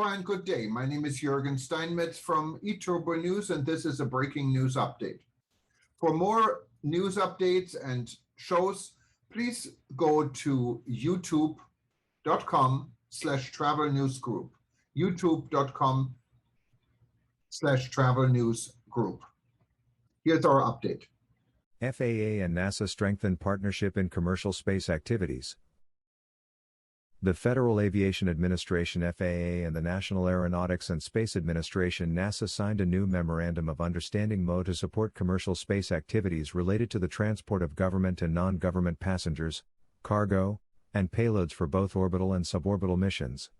Aloha and good day. My name is Jürgen Steinmetz from eTurboNews, and this is a breaking news update. For more news updates and shows, please go to youtube.com/travel news group. youtube.com/travel news group. Here's our update. FAA and NASA strengthen partnership in commercial space activities. The Federal Aviation Administration FAA and the National Aeronautics and Space Administration NASA signed a new Memorandum of Understanding MOU to support commercial space activities related to the transport of government and non-government passengers, cargo, and payloads for both orbital and suborbital missions.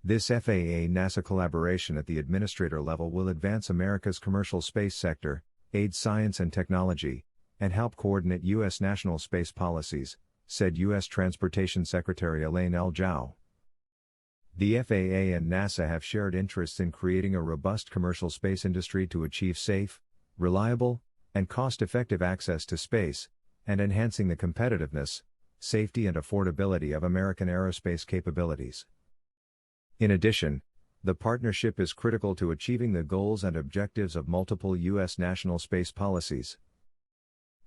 This FAA-NASA collaboration at the administrator level will advance America's commercial space sector, aid science and technology, and help coordinate U.S. national space policies, said U.S. Transportation Secretary Elaine L. Zhao. The FAA and NASA have shared interests in creating a robust commercial space industry to achieve safe, reliable, and cost-effective access to space, and enhancing the competitiveness, safety and affordability of American aerospace capabilities. In addition, the partnership is critical to achieving the goals and objectives of multiple U.S. national space policies.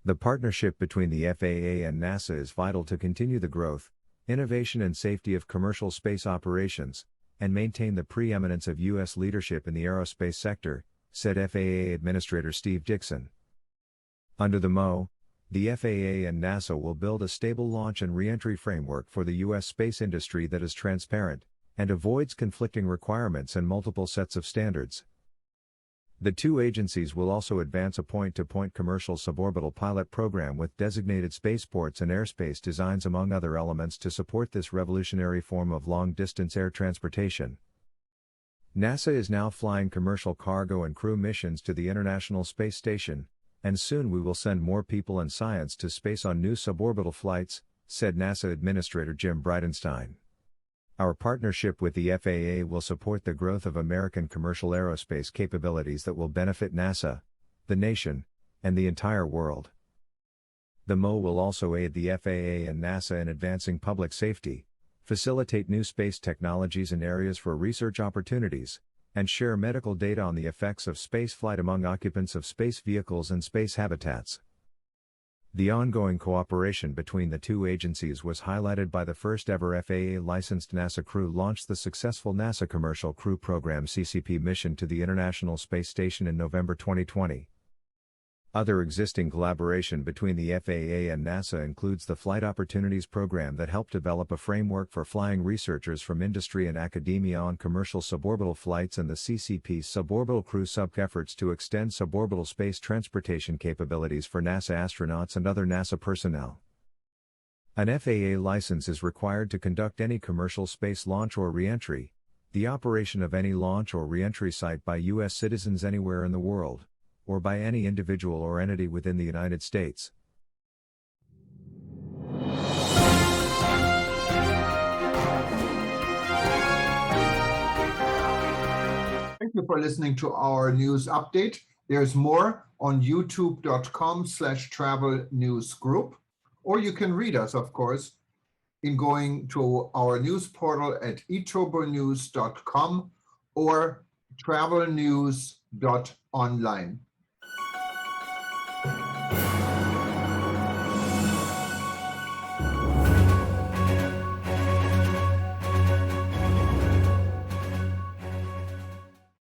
The partnership between the FAA and NASA is vital to continue the growth, innovation and safety of commercial space operations, and maintain the preeminence of U.S. leadership in the aerospace sector, said FAA Administrator Steve Dickson. Under the MOU, the FAA and NASA will build a stable launch and re-entry framework for the U.S. space industry that is transparent, and avoids conflicting requirements and multiple sets of standards. The two agencies will also advance a point-to-point commercial suborbital pilot program with designated spaceports and airspace designs among other elements to support this revolutionary form of long-distance air transportation. NASA is now flying commercial cargo and crew missions to the International Space Station, and soon we will send more people and science to space on new suborbital flights, said NASA Administrator Jim Bridenstine. Our partnership with the FAA will support the growth of American commercial aerospace capabilities that will benefit NASA, the nation, and the entire world. The MOU will also aid the FAA and NASA in advancing public safety, facilitate new space technologies and areas for research opportunities, and share medical data on the effects of spaceflight among occupants of space vehicles and space habitats. The ongoing cooperation between the two agencies was highlighted by the first-ever FAA-licensed NASA crew launched the successful NASA Commercial Crew Program (CCP) mission to the International Space Station in November 2020. Other existing collaboration between the FAA and NASA includes the Flight Opportunities Program that helped develop a framework for flying researchers from industry and academia on commercial suborbital flights, and the CCP's Suborbital Crew Sub-efforts to extend suborbital space transportation capabilities for NASA astronauts and other NASA personnel. An FAA license is required to conduct any commercial space launch or re-entry, the operation of any launch or re-entry site by U.S. citizens anywhere in the world, or by any individual or entity within the United States. Thank you for listening to our news update. There's more on youtube.com/travel news group, or you can read us, of course, in going to our news portal at eTurboNews.com or travelnews.online.